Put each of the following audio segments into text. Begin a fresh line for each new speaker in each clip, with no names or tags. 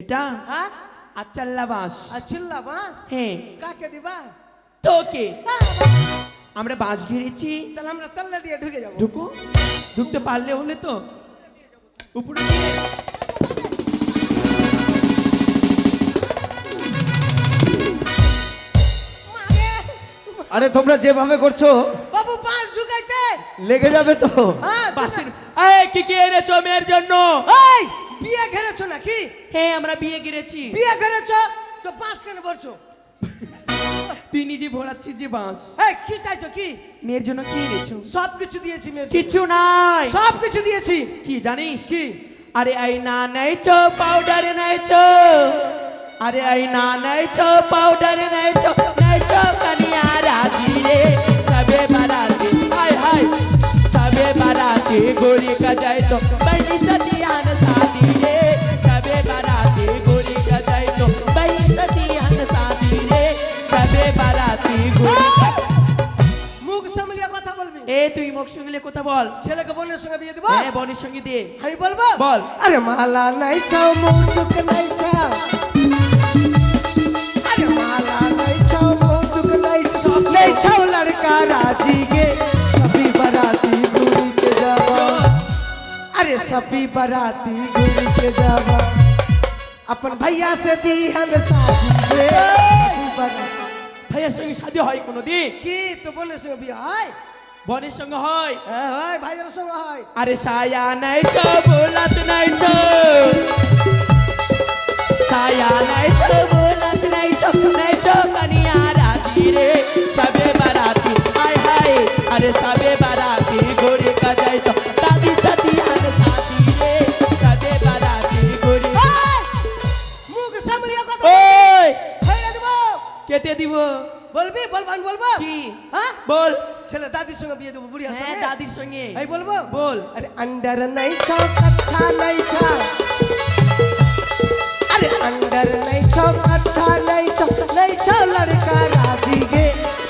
এটা
হ্যাঁ
আচ্ছাল্লা বাস।
আচ্ছিল্লা বাস
হ্যাঁ
কাকে দিবা?
তোকে। আমরা বাস ঘিরেছি,
তাহলে আমরা তাল্লা দিয়ে ঢুকে যাবো।
ঢুকো, ঢুকতে পারলে হলে তো উপরে দিয়ে।
আরে তোমরা যেভাবে করছো
বাবু বাস ঢুকাইছে,
লেগে যাবে তো।
হ্যাঁ
বাসের এই কি কি এনেছো মেয়ের জন্য?
এই বিয়ে ঘেরেছো নাকি?
হ্যাঁ আমরা বিয়ে গিরেছি।
বিয়ে ঘেরেছো তো বাস কেন বলছো?
তুই নিজে ভরাচ্ছিস যে বাস।
এই কি চাইছো কি?
মেয়ের জন্য কি এনেছো?
সব কিছু দিয়েছি মেয়ের,
কিছু নাই।
সব কিছু দিয়েছি।
কি জানিস?
কি?
আরে আইনা নাইছো, পাউডার নাইছো, আরে আইনা নাইছো, পাউডার নাইছো, নাইছো কানিয়া রাজি রে সবে বারাতি। হায় হায় সবে বারাতি গোরি का जाए तो बड़ी सतियान शादी रे सবে বারাতি গোরি का जाए तो बड़ी सतियान शादी रे सবে বারাতি গোরি।
মুখ সামলিয়ে কথা বলবি।
এ তুই মুখ সঙ্গে কথা বল।
ছেলেকে বোনের সঙ্গে বিয়ে দিব?
হ্যাঁ বোনের সঙ্গে দে।
আমি বলবো?
বল।
আরে মালা নাই চাও মুটুক নাই চাও, আরে মালা নাই চাও মুটুক নাই চাও, নাই চাও লড়কা রাজি गे सभी बाराती घूम के जावा, अरे सभी बाराती घूम के जावा अपन भैया से दी हम शादी रे सभी बाराती।
ভাইয়ের সঙ্গে শাদী হয় কোনোদিন?
কি তো বোনের সঙ্গে বিয়ে হয়?
বোনের সঙ্গে হয়।
হ্যাঁ হয়, ভাইয়ের সঙ্গে হয়।
আরে সায়া নাইছো, বোলাস নাইছো, সায়া নাইছো, বোলাস নাইছো, নাইছো কানিয়া রাজি রে সবে বারাতি। হায় হায় আরে সবে বারাতি গোরি का जाए तो दादी सतियान शादी रे सবে বারাতি গোরি।
মুখ সামলিয়ে কথা
ওই
হয়ে দেব।
কেটে দিব।
বলবি? বলবো? আমি বলবো?
কি?
হ্যাঁ
বল।
ছেলে দাদির সঙ্গে বিয়ে দেবো, বুড়িয়ার
হ্যাঁ
সঙ্গে।
দাদির সঙ্গে।
এই বলবো?
বল।
আরে अंडर नहीं छो कच्चा नहीं छो, अरे अंडर नहीं छो कच्चा नहीं छो लड़का राजी गे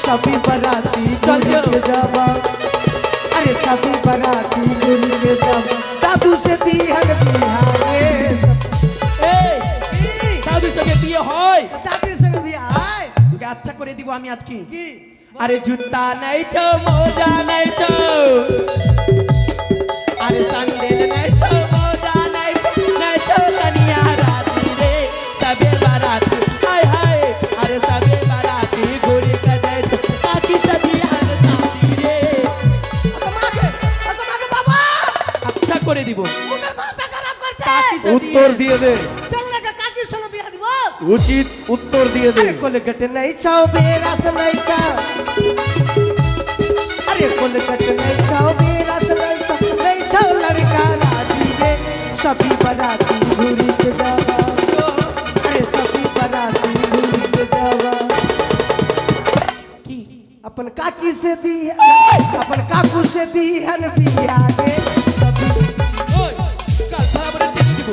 सभी बाराती
चल
घूम के जावा, अरे सभी बाराती घूम के जावा दादू से दी हर बिहारे
এই দাদুর সঙ্গে বিয়ে হয়।
দাদির সঙ্গে বিয়ে হয়।
তোকে আচ্ছা করে দিব আমি আজকে।
কি?
আরে জুতা নাইছো, মোজা নাইছো, আরে স্যান্ডেল নাইছো, মোজা নাইছো, নাইছো কানিয়া রাজি রে সবে বারাতি। হায় হায় আরে সবে বারাতি গোরি का जाए तो बाकी सतियान शादी রে।
তোমাকে বাবা
আচ্ছা করে দিব।
মুখের ভাষা খারাপ করছে।
বাকি সতিয়ে-
উত্তর দিয়ে দে,
ছেলেকে কাকির সঙ্গে বিয়ে দিব।
উচিত উত্তর দিয়ে দে।
अरे कोलगट नहीं चाओ बेरस नहीं चाओ, अरे कोलगट नहीं चाओ बेरस नहीं चाओ लड़का राजी गे सभी बाराती घूम के जावा, अरे सभी बाराती घूम के जावा
কি?
अपन काकी से दी अपन काकू से दी हन बिया गे सभी।
ওই কাল সারা বলে দিয়ে দিব,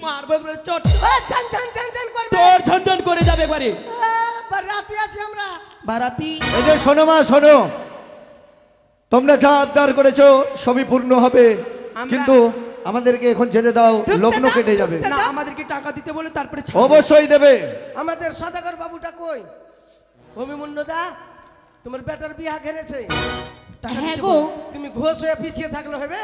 মারবো একবারে চট,
चन चन चन चन करबे
তোর ঝনঝন করে যাবে একবারে।
बाराती আছি আমরা।
বারাতি
এই যে শোনো মা শোনো, তোমরা যা আবদার করেছো সবই পূর্ণ হবে,
আমরা-
কিন্তু আমাদেরকে এখন যেতে দাও, লগ্ন কেটে যাবে।
না আমাদেরকে টাকা দিতে বলে তারপরে ছাড়বো।
অবশ্যই দেবে।
আমাদের সদাগর বাবুটা কই? অভিমন্যুদা তোমার বেটার বিয়া ঘেরেছে। টাকা
হ্যাঁ
দিতে
গো।
বলো। তুমি ঘোষ হয়ে পিছিয়ে থাকলে হবে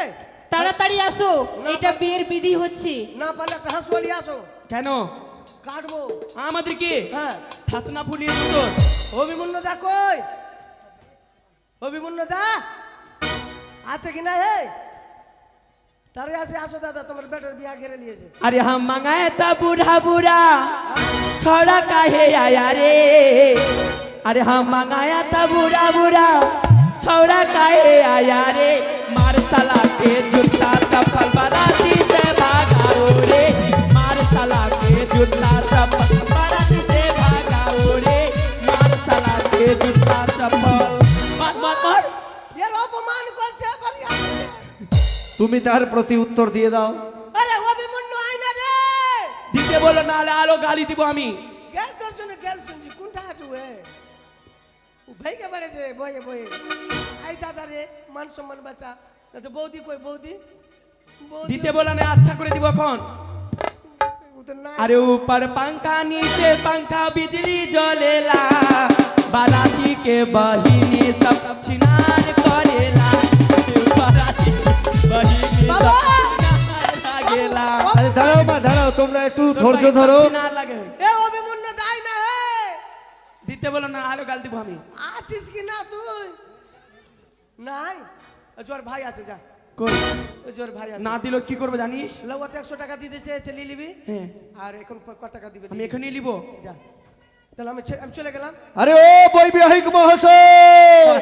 তাড়াতাড়ি আসো, এটা বিয়ের বিধি হচ্ছে।
না, পারলে একটা হাসুয়ালি আসো,
কেন
কাটবো।
আমাদেরকে
হ্যাঁ
থাতনা ফুলিয়ে দিত?
অভিমন্যুদা কই? অভিমন্যুদা আছে কি না? হে তারে আছে, আসো দাদা, তোমার বেটার বিয়া ঘেরে নিয়েছে।
अरे हम मंगाए था बूढ़ा बूढ़ा छोड़ा काहे आया रे, अरे हम मंगाया था बूढ़ा बूढ़ा छोड़ा काहे आया रे, मार साला के जूता चप्पल बाराती से भागाओ रे, मार साला के जूता चप्पल बाराती से भागाओ रे, मार साला के जूता चप्पल। मार मार मार
এর অপমান করছে বাড়ি আসছে।
তুমি তার প্রতি উত্তর দিয়ে দাও।
আরে অভিমন্যু আয়না রে,
দিতে বলো নাহলে আরো গালি দিব আমি।
গেল তোর জন্য গেল শুনছি কোনটা আছে ওয়ে ও ভাইকে বাড়েছে বয়ে বয়ে। আই দাদা রে, মান সম্মান বাঁচা, না তো বৌদি কই? বৌদি বৌদি
দিতে বলো না আচ্ছা করে দিব এখন।
उधर ना
अरे ऊपर पंखा नीचे पंखा बिजली जलेला बाराती के बहिनी सब छिनार करेला बाराती बहिनी सब छिनार लागेला
আরে দাঁড়াও মা দাঁড়াও তোমরা একটু ধৈর্য ধরো
छिनार লাগে
ए अभिमन्यु दाई ना है
দিতে বলো না আলো গাল দিব আমি
आছিস কি না তুই নাই জোর ভাই আছে যা
কই
ওই জোর ভাই আছে
না দিল কি করব জানিস
লওয়াতে 100 টাকা দিতে চেয়েছে নিয়ে নিবি
হ্যাঁ
আর এখন কত টাকা দিবে
আমি এখনই নিব
যা তাহলে আমি চলে গেলাম
আরে ও বৈবাহিক মহাশয়